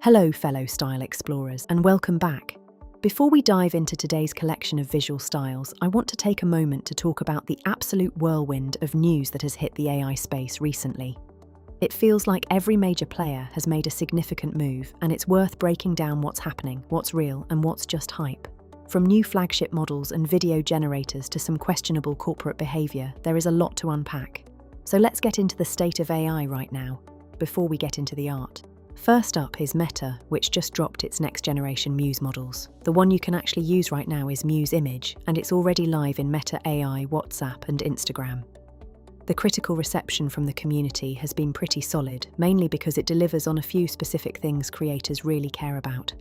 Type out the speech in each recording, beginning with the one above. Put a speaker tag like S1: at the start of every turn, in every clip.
S1: Hello, fellow style explorers, and welcome back. Before we dive into today's collection of visual styles, I want to take a moment to talk about the absolute whirlwind of news that has hit the AI space recently. It feels like every major player has made a significant move, and it's worth breaking down what's happening, what's real, and what's just hype. From new flagship models and video generators to some questionable corporate behavior, there is a lot to unpack. So let's get into the state of AI right now, before we get into the art. First up is Meta, which just dropped its next-generation Muse models. The one you can actually use right now is Muse Image, and it's already live in Meta AI, WhatsApp, and Instagram. The critical reception from the community has been pretty solid, mainly because it delivers on a few specific things creators really care about.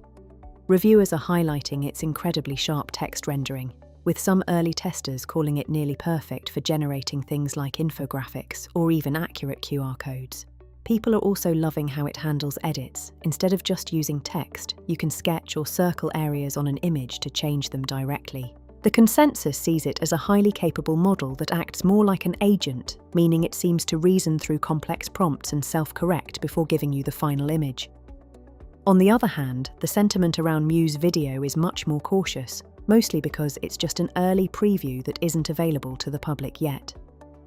S1: Reviewers are highlighting its incredibly sharp text rendering, with some early testers calling it nearly perfect for generating things like infographics or even accurate QR codes. People are also loving how it handles edits. Instead of just using text, you can sketch or circle areas on an image to change them directly. The consensus sees it as a highly capable model that acts more like an agent, meaning it seems to reason through complex prompts and self-correct before giving you the final image. On the other hand, the sentiment around Muse Video is much more cautious, mostly because it's just an early preview that isn't available to the public yet.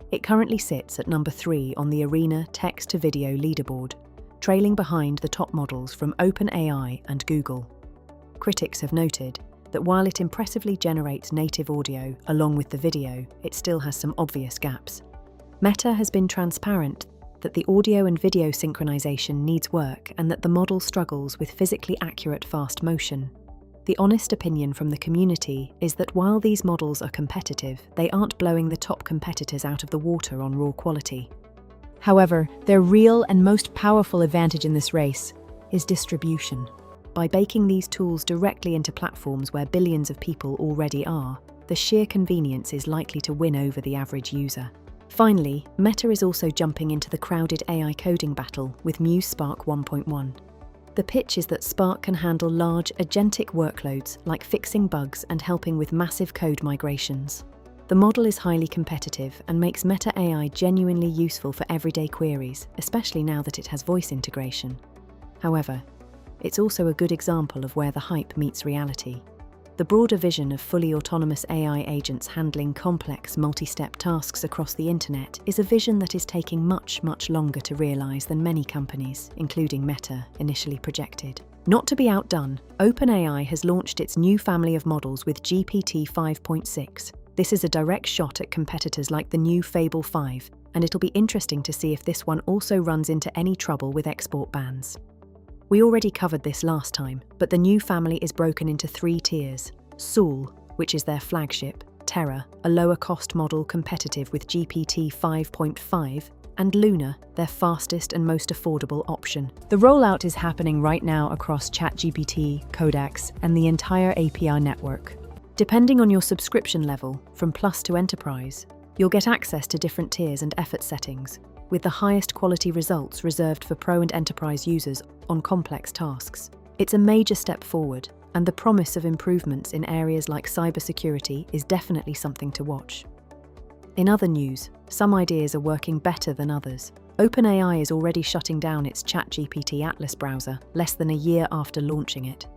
S1: It currently sits at number 3 on the Arena text-to-video leaderboard, trailing behind the top models from OpenAI and Google. Critics have noted that while it impressively generates native audio along with the video, it still has some obvious gaps. Meta has been transparent that the audio and video synchronization needs work and that the model struggles with physically accurate fast motion. The honest opinion from the community is that while these models are competitive, they aren't blowing the top competitors out of the water on raw quality. However, their real and most powerful advantage in this race is distribution. By baking these tools directly into platforms where billions of people already are, the sheer convenience is likely to win over the average user. Finally, Meta is also jumping into the crowded AI coding battle with Muse Spark 1.1. The pitch is that Spark can handle large, agentic workloads like fixing bugs and helping with massive code migrations. The model is highly competitive and makes Meta AI genuinely useful for everyday queries, especially now that it has voice integration. However, it's also a good example of where the hype meets reality. The broader vision of fully autonomous AI agents handling complex, multi-step tasks across the internet is a vision that is taking much longer to realize than many companies, including Meta, initially projected. Not to be outdone, OpenAI has launched its new family of models with GPT 5.6. This is a direct shot at competitors like the new Fable 5, and it'll be interesting to see if this one also runs into any trouble with export bans. We already covered this last time, but the new family is broken into 3 tiers. Soul, which is their flagship, Terra, a lower-cost model competitive with GPT 5.5, and Luna, their fastest and most affordable option. The rollout is happening right now across ChatGPT, Codex, and the entire API network. Depending on your subscription level, from Plus to Enterprise, you'll get access to different tiers and effort settings, with the highest quality results reserved for Pro and Enterprise users on complex tasks. It's a major step forward, and the promise of improvements in areas like cybersecurity is definitely something to watch. In other news, some ideas are working better than others. OpenAI is already shutting down its ChatGPT Atlas browser less than a year after launching it.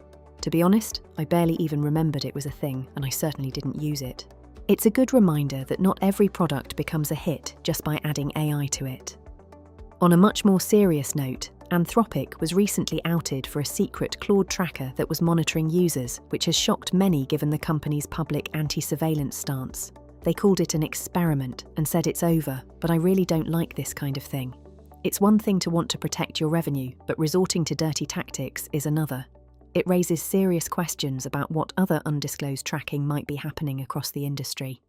S1: To be honest, I barely even remembered it was a thing, and I certainly didn't use it. It's a good reminder that not every product becomes a hit just by adding AI to it. On a much more serious note, Anthropic was recently outed for a secret Claude tracker that was monitoring users, which has shocked many given the company's public anti-surveillance stance. They called it an experiment and said it's over, but I really don't like this kind of thing. It's one thing to want to protect your revenue, but resorting to dirty tactics is another. It raises serious questions about what other undisclosed tracking might be happening across the industry.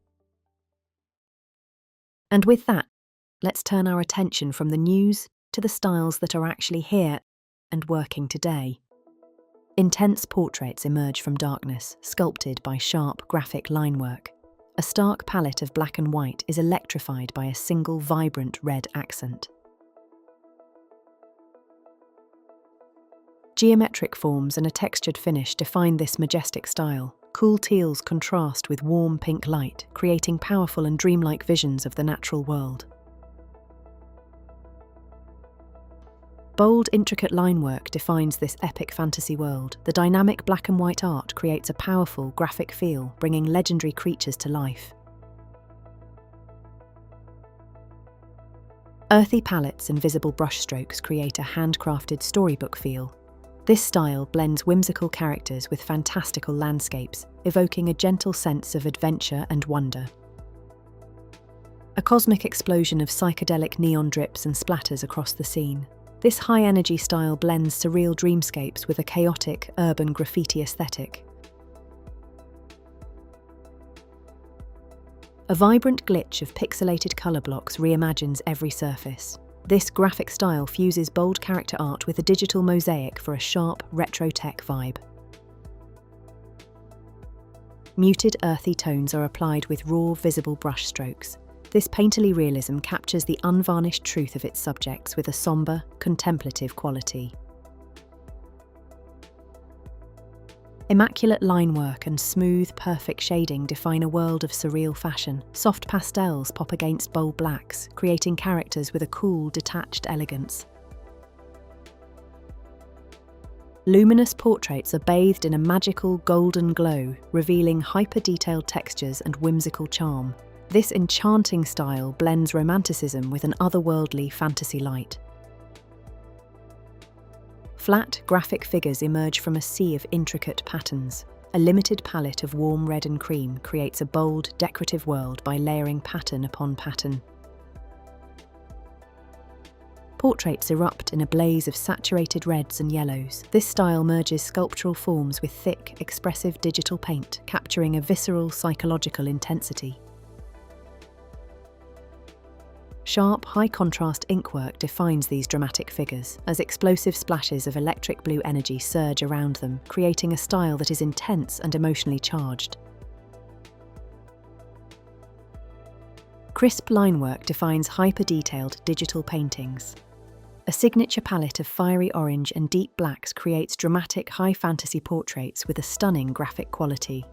S1: And with that, let's turn our attention from the news to the styles that are actually here and working today. Intense portraits emerge from darkness, sculpted by sharp, graphic linework. A stark palette of black and white is electrified by a single vibrant red accent. Geometric forms and a textured finish define this majestic style. Cool teals contrast with warm pink light, creating powerful and dreamlike visions of the natural world. Bold, intricate line work defines this epic fantasy world. The dynamic black and white art creates a powerful graphic feel, bringing legendary creatures to life. Earthy palettes and visible brushstrokes create a handcrafted storybook feel. This style blends whimsical characters with fantastical landscapes, evoking a gentle sense of adventure and wonder. A cosmic explosion of psychedelic neon drips and splatters across the scene. This high-energy style blends surreal dreamscapes with a chaotic, urban graffiti aesthetic. A vibrant glitch of pixelated colour blocks reimagines every surface. This graphic style fuses bold character art with a digital mosaic for a sharp, retro-tech vibe. Muted, earthy tones are applied with raw, visible brushstrokes. This painterly realism captures the unvarnished truth of its subjects with a sombre, contemplative quality. Immaculate line work and smooth, perfect shading define a world of surreal fashion. Soft pastels pop against bold blacks, creating characters with a cool, detached elegance. Luminous portraits are bathed in a magical golden glow, revealing hyper-detailed textures and whimsical charm. This enchanting style blends romanticism with an otherworldly fantasy light. Flat, graphic figures emerge from a sea of intricate patterns. A limited palette of warm red and cream creates a bold, decorative world by layering pattern upon pattern. Portraits erupt in a blaze of saturated reds and yellows. This style merges sculptural forms with thick, expressive digital paint, capturing a visceral, psychological intensity. Sharp, high-contrast inkwork defines these dramatic figures, as explosive splashes of electric blue energy surge around them, creating a style that is intense and emotionally charged. Crisp linework defines hyper-detailed digital paintings. A signature palette of fiery orange and deep blacks creates dramatic, high-fantasy portraits with a stunning graphic quality.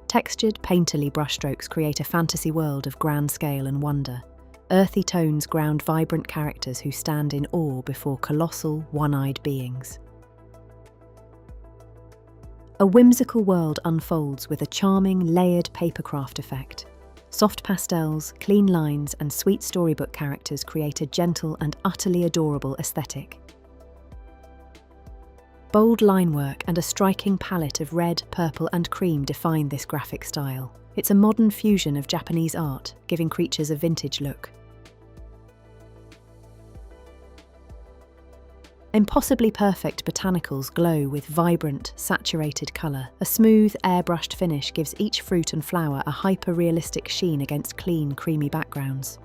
S1: Textured, painterly brushstrokes create a fantasy world of grand scale and wonder. Earthy tones ground vibrant characters who stand in awe before colossal, one-eyed beings. A whimsical world unfolds with a charming, layered papercraft effect. Soft pastels, clean lines, and sweet storybook characters create a gentle and utterly adorable aesthetic. Bold linework and a striking palette of red, purple, and cream define this graphic style. It's a modern fusion of Japanese art, giving creatures a vintage look. Impossibly perfect botanicals glow with vibrant, saturated colour. A smooth, airbrushed finish gives each fruit and flower a hyper-realistic sheen against clean, creamy backgrounds.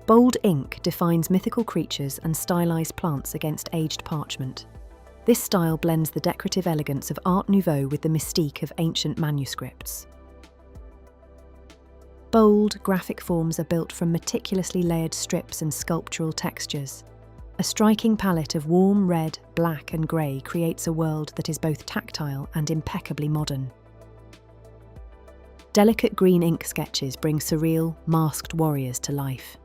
S1: Bold ink defines mythical creatures and stylized plants against aged parchment. This style blends the decorative elegance of Art Nouveau with the mystique of ancient manuscripts. Bold, graphic forms are built from meticulously layered strips and sculptural textures. A striking palette of warm red, black, and grey creates a world that is both tactile and impeccably modern. Delicate green ink sketches bring surreal, masked warriors to life.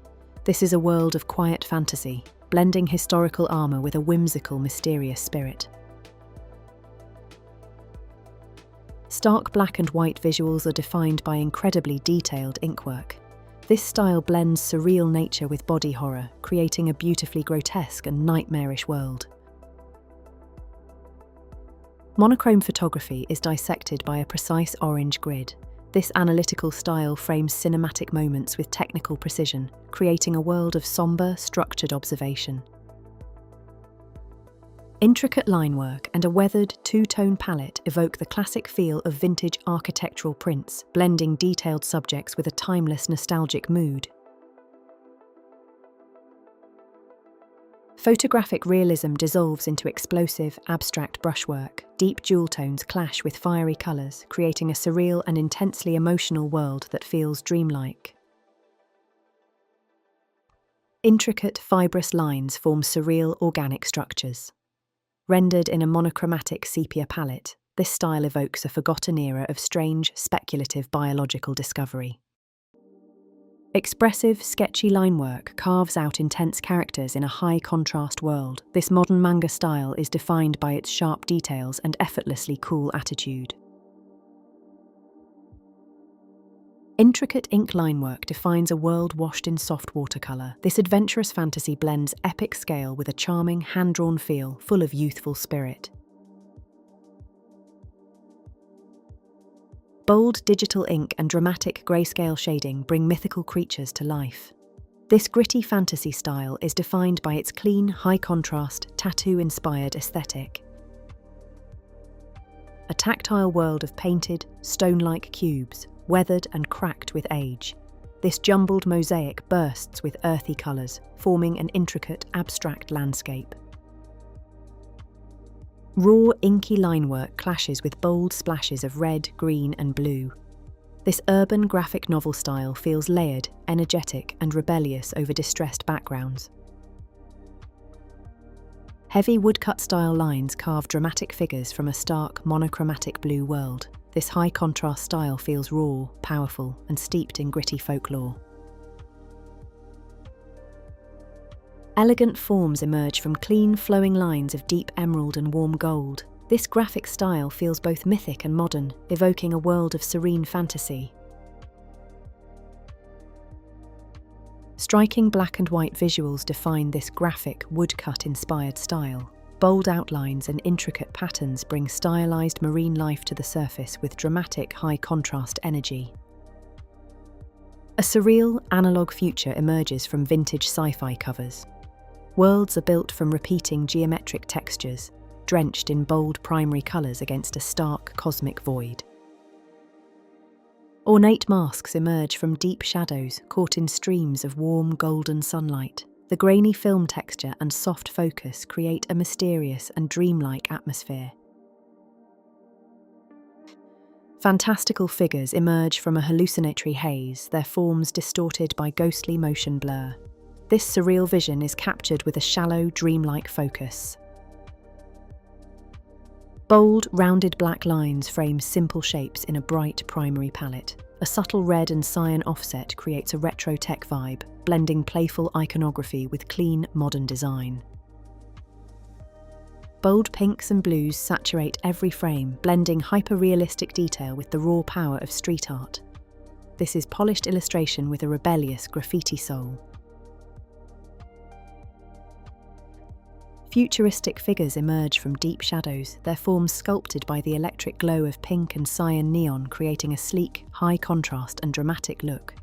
S1: This is a world of quiet fantasy, blending historical armour with a whimsical, mysterious spirit. Stark black and white visuals are defined by incredibly detailed inkwork. This style blends surreal nature with body horror, creating a beautifully grotesque and nightmarish world. Monochrome photography is dissected by a precise orange grid. This analytical style frames cinematic moments with technical precision, creating a world of sombre, structured observation. Intricate linework and a weathered, two-tone palette evoke the classic feel of vintage architectural prints, blending detailed subjects with a timeless, nostalgic mood. Photographic realism dissolves into explosive, abstract brushwork. Deep jewel tones clash with fiery colours, creating a surreal and intensely emotional world that feels dreamlike. Intricate, fibrous lines form surreal, organic structures. Rendered in a monochromatic sepia palette, this style evokes a forgotten era of strange, speculative biological discovery. Expressive, sketchy linework carves out intense characters in a high-contrast world. This modern manga style is defined by its sharp details and effortlessly cool attitude. Intricate ink linework defines a world washed in soft watercolor. This adventurous fantasy blends epic scale with a charming, hand-drawn feel full of youthful spirit. Bold digital ink and dramatic grayscale shading bring mythical creatures to life. This gritty fantasy style is defined by its clean, high-contrast, tattoo-inspired aesthetic. A tactile world of painted, stone-like cubes, weathered and cracked with age. This jumbled mosaic bursts with earthy colours, forming an intricate, abstract landscape. Raw, inky linework clashes with bold splashes of red, green and blue. This urban graphic novel style feels layered, energetic and rebellious over distressed backgrounds. Heavy woodcut-style lines carve dramatic figures from a stark, monochromatic blue world. This high-contrast style feels raw, powerful and steeped in gritty folklore. Elegant forms emerge from clean, flowing lines of deep emerald and warm gold. This graphic style feels both mythic and modern, evoking a world of serene fantasy. Striking black and white visuals define this graphic, woodcut-inspired style. Bold outlines and intricate patterns bring stylized marine life to the surface with dramatic, high-contrast energy. A surreal, analog future emerges from vintage sci-fi covers. Worlds are built from repeating geometric textures, drenched in bold primary colours against a stark cosmic void. Ornate masks emerge from deep shadows caught in streams of warm golden sunlight. The grainy film texture and soft focus create a mysterious and dreamlike atmosphere. Fantastical figures emerge from a hallucinatory haze, their forms distorted by ghostly motion blur. This surreal vision is captured with a shallow, dreamlike focus. Bold, rounded black lines frame simple shapes in a bright primary palette. A subtle red and cyan offset creates a retro tech vibe, blending playful iconography with clean, modern design. Bold pinks and blues saturate every frame, blending hyper-realistic detail with the raw power of street art. This is polished illustration with a rebellious graffiti soul. Futuristic figures emerge from deep shadows, their forms sculpted by the electric glow of pink and cyan neon, creating a sleek, high-contrast and dramatic look.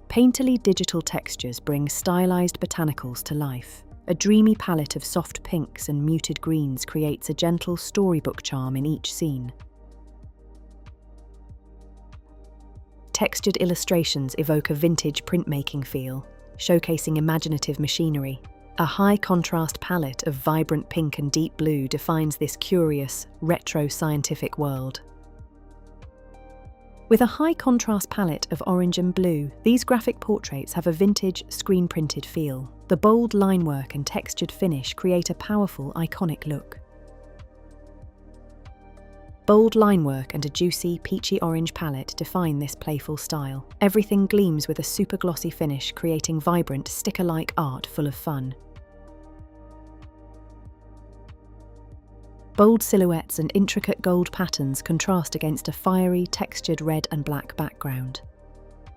S1: Painterly digital textures bring stylized botanicals to life. A dreamy palette of soft pinks and muted greens creates a gentle storybook charm in each scene. Textured illustrations evoke a vintage printmaking feel, showcasing imaginative machinery. A high-contrast palette of vibrant pink and deep blue defines this curious, retro-scientific world. With a high-contrast palette of orange and blue, these graphic portraits have a vintage, screen-printed feel. The bold linework and textured finish create a powerful, iconic look. Bold linework and a juicy, peachy orange palette define this playful style. Everything gleams with a super glossy finish, creating vibrant, sticker-like art full of fun. Bold silhouettes and intricate gold patterns contrast against a fiery, textured red and black background.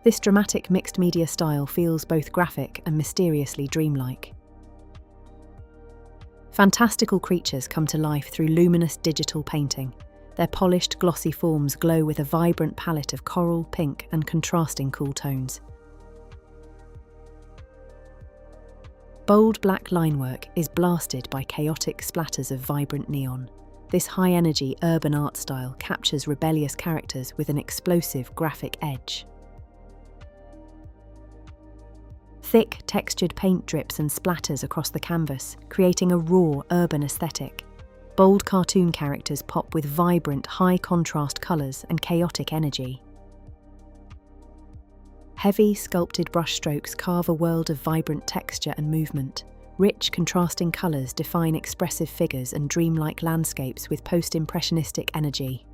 S1: This dramatic mixed media style feels both graphic and mysteriously dreamlike. Fantastical creatures come to life through luminous digital painting. Their polished, glossy forms glow with a vibrant palette of coral, pink, and contrasting cool tones. Bold black linework is blasted by chaotic splatters of vibrant neon. This high-energy urban art style captures rebellious characters with an explosive graphic edge. Thick, textured paint drips and splatters across the canvas, creating a raw, urban aesthetic. Bold cartoon characters pop with vibrant, high-contrast colours and chaotic energy. Heavy, sculpted brushstrokes carve a world of vibrant texture and movement. Rich, contrasting colours define expressive figures and dreamlike landscapes with post-impressionistic energy.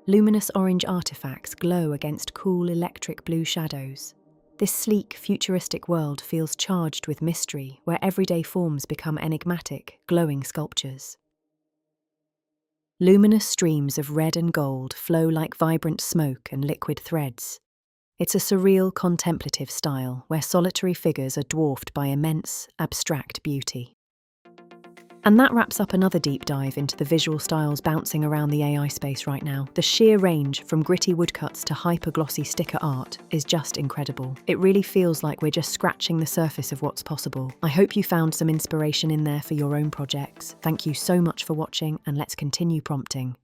S1: Luminous orange artifacts glow against cool electric blue shadows. This sleek, futuristic world feels charged with mystery, where everyday forms become enigmatic, glowing sculptures. Luminous streams of red and gold flow like vibrant smoke and liquid threads. It's a surreal, contemplative style where solitary figures are dwarfed by immense, abstract beauty. And that wraps up another deep dive into the visual styles bouncing around the AI space right now. The sheer range, from gritty woodcuts to hyper-glossy sticker art, is just incredible. It really feels like we're just scratching the surface of what's possible. I hope you found some inspiration in there for your own projects. Thank you so much for watching, and let's continue prompting.